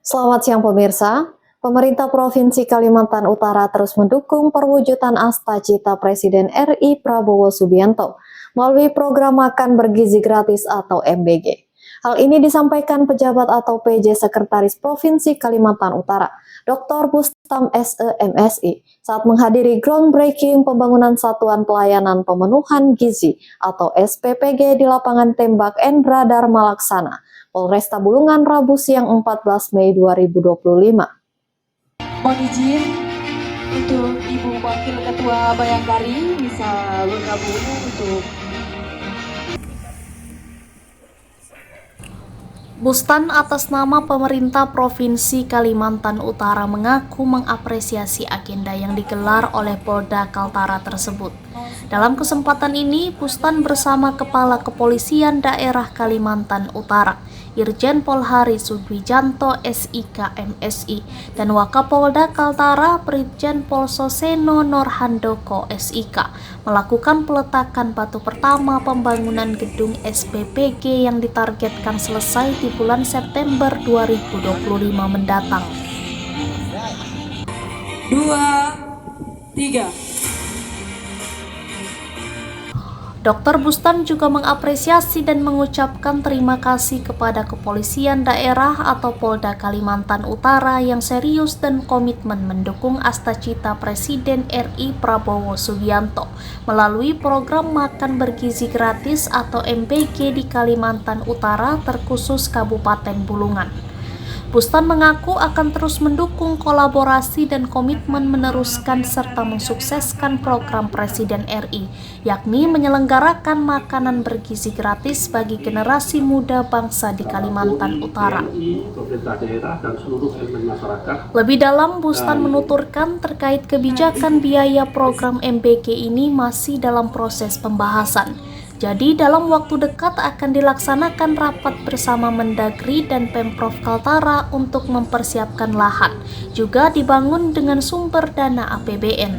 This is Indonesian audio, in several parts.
Selamat siang pemirsa. Pemerintah Provinsi Kalimantan Utara terus mendukung perwujudan Asta-Cita Presiden RI Prabowo Subianto melalui program Makan Bergizi Gratis atau MBG. Hal ini disampaikan pejabat atau PJ Sekretaris Provinsi Kalimantan Utara, Dr. Bustam SEMSI, saat menghadiri groundbreaking pembangunan Satuan Pelayanan Pemenuhan Gizi atau SPPG di lapangan tembak Endra Dharma Laksana, Polresta Bulungan, Rabu siang 14 Mei 2025. Mohon izin untuk Ibu Wakil Ketua Bayangkari bisa bergabung untuk Bustan atas nama pemerintah Provinsi Kalimantan Utara mengaku mengapresiasi agenda yang digelar oleh Polda Kaltara tersebut. Dalam kesempatan ini, Bustan bersama Kepala Kepolisian Daerah Kalimantan Utara, Irjen Pol Hari Sudwijanto SIK MSI, dan Wakapolda Kaltara Brigjen Pol Soseno Norhandoko SIK melakukan peletakan batu pertama pembangunan gedung SPPG yang ditargetkan selesai di bulan September 2025 mendatang. 2, 3. Dr. Bustan juga mengapresiasi dan mengucapkan terima kasih kepada Kepolisian Daerah atau Polda Kalimantan Utara yang serius dan komitmen mendukung Asta-Cita Presiden RI Prabowo Subianto melalui program Makan Bergizi Gratis atau MBG di Kalimantan Utara terkhusus Kabupaten Bulungan. Bustan mengaku akan terus mendukung kolaborasi dan komitmen meneruskan serta mensukseskan program Presiden RI, yakni menyelenggarakan makanan bergizi gratis bagi generasi muda bangsa di Kalimantan Utara. Lebih dalam, Bustan menuturkan terkait kebijakan biaya program MBG ini masih dalam proses pembahasan. Jadi dalam waktu dekat akan dilaksanakan rapat bersama Mendagri dan Pemprov Kaltara untuk mempersiapkan lahan, juga dibangun dengan sumber dana APBN.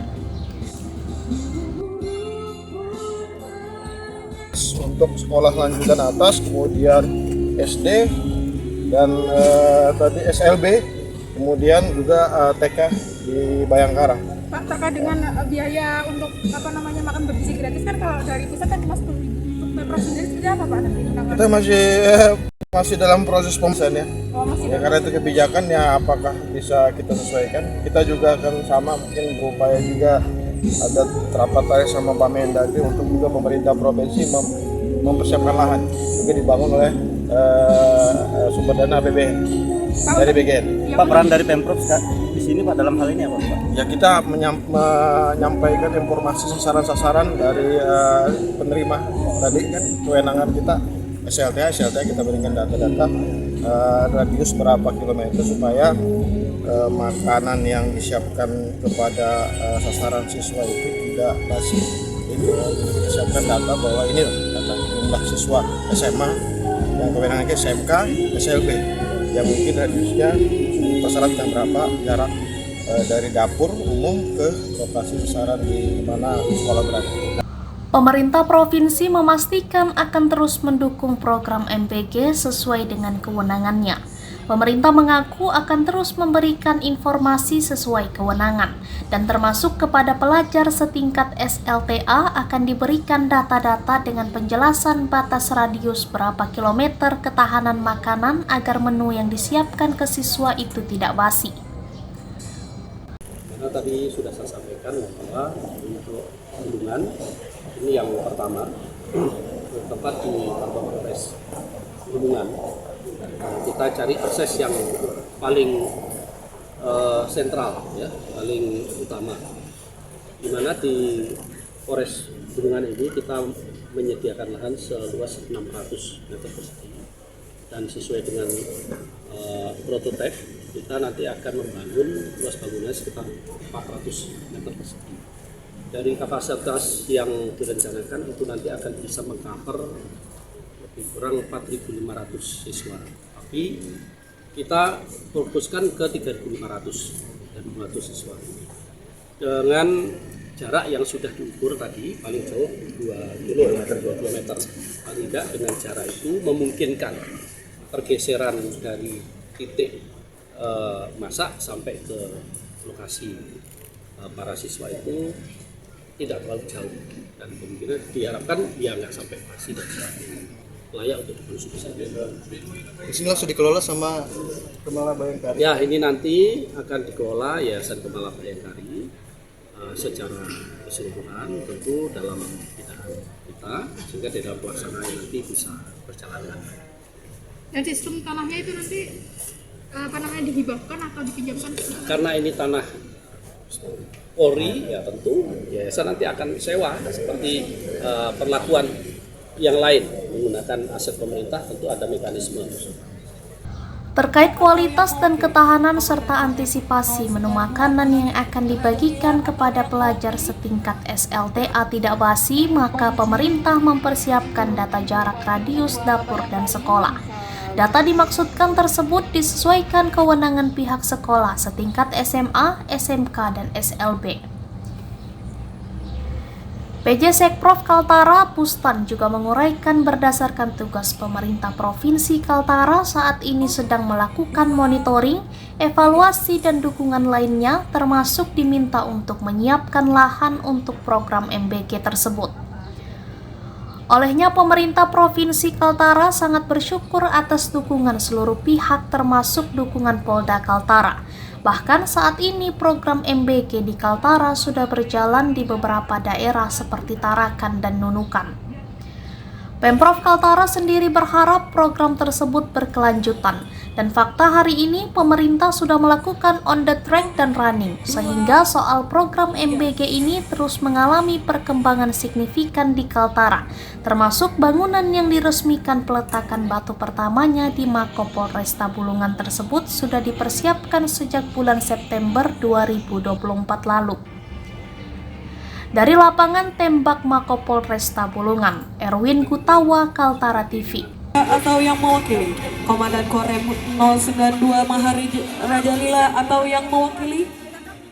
Untuk sekolah lanjutan atas, kemudian SD dan tadi SLB, kemudian juga TK di Bayangkara. Pak, terkait dengan biaya untuk makan bergizi gratis kan kalau dari pusat kan cuma 10.000. Untuk Pemprov sendiri seperti apa Pak nanti? Kita masih dalam proses pembahasan ya. Karena itu kebijakan ya apakah bisa kita sesuaikan. Kita juga akan sama mungkin berupaya juga ada rapat sama Pak Mendagri untuk juga pemerintah provinsi mempersiapkan lahan juga dibangun oleh sumber dana APBN dari BGN. Pak, peran dari Pemprov di sini Pak dalam hal ini apa Pak? Ya kita menyampaikan informasi sasaran-sasaran dari penerima tadi kan kewenangan kita SLTA kita berikan data-data radius berapa kilometer supaya makanan yang disiapkan kepada sasaran siswa itu tidak basi. Itu kita siapkan data bahwa ini data jumlah siswa SMA yang kewenangannya SMK, SLB yang mungkin radiusnya dipersyaratkan berapa jarak dari dapur umum ke lokasi sasaran di mana sekolah berada. Pemerintah provinsi memastikan akan terus mendukung program MBG sesuai dengan kewenangannya. Pemerintah mengaku akan terus memberikan informasi sesuai kewenangan dan termasuk kepada pelajar setingkat SLTA akan diberikan data-data dengan penjelasan batas radius berapa kilometer ketahanan makanan agar menu yang disiapkan ke siswa itu tidak basi. Karena tadi sudah saya sampaikan bahwa untuk Bulungan ini yang pertama tepat di kantor Polres Bulungan kita cari akses yang paling sentral ya, paling utama. Di mana di Polres Bulungan ini kita menyediakan lahan seluas 600 meter persegi dan sesuai dengan prototipe kita nanti akan membangun luas bangunannya sekitar 400 meter persegi. Dari kapasitas yang direncanakan itu nanti akan bisa meng-cover lebih kurang 4.500 siswa. Tapi kita fokuskan ke 3.500 dan 200 siswa. Dengan jarak yang sudah diukur tadi paling jauh 2 km. Paling tidak dengan jarak itu memungkinkan pergeseran dari titik masa sampai ke lokasi para siswa itu tidak terlalu jauh, dan kemungkinan diharapkan dia nggak sampai pasti dan layak untuk dikonsumsi. Di sini langsung dikelola sama Kemala Bayangkari. Ya, ini nanti akan dikelola Yayasan Kemala Bayangkari secara keseluruhan, tentu dalam binaan kita, sehingga di dalam pelaksanaan nanti bisa berjalan dengan baik. Dan sistem tanahnya itu nanti dihibahkan atau dipinjamkan? Karena ini tanah Polri, ya tentu yayasan nanti akan sewa seperti perlakuan yang lain menggunakan aset pemerintah, tentu ada mekanisme. Terkait kualitas dan ketahanan serta antisipasi menu makanan yang akan dibagikan kepada pelajar setingkat SLTA tidak basi, maka pemerintah mempersiapkan data jarak radius dapur dan sekolah. Data dimaksudkan tersebut disesuaikan kewenangan pihak sekolah setingkat SMA, SMK, dan SLB. PJ Sekprov Kaltara Bustan juga menguraikan berdasarkan tugas pemerintah Provinsi Kaltara saat ini sedang melakukan monitoring, evaluasi, dan dukungan lainnya, termasuk diminta untuk menyiapkan lahan untuk program MBG tersebut. Olehnya, pemerintah Provinsi Kaltara sangat bersyukur atas dukungan seluruh pihak termasuk dukungan Polda Kaltara. Bahkan saat ini program MBG di Kaltara sudah berjalan di beberapa daerah seperti Tarakan dan Nunukan. Pemprov Kaltara sendiri berharap program tersebut berkelanjutan, dan fakta hari ini pemerintah sudah melakukan on the track dan running, sehingga soal program MBG ini terus mengalami perkembangan signifikan di Kaltara, termasuk bangunan yang diresmikan peletakan batu pertamanya di Mako Polresta Bulungan tersebut sudah dipersiapkan sejak bulan September 2024 lalu. Dari lapangan tembak Mako Polresta Bulungan, Erwin Gutawa, Kaltara TV. Atau yang mewakili Komandan Korem 092 Mahari Rajalila atau yang mewakili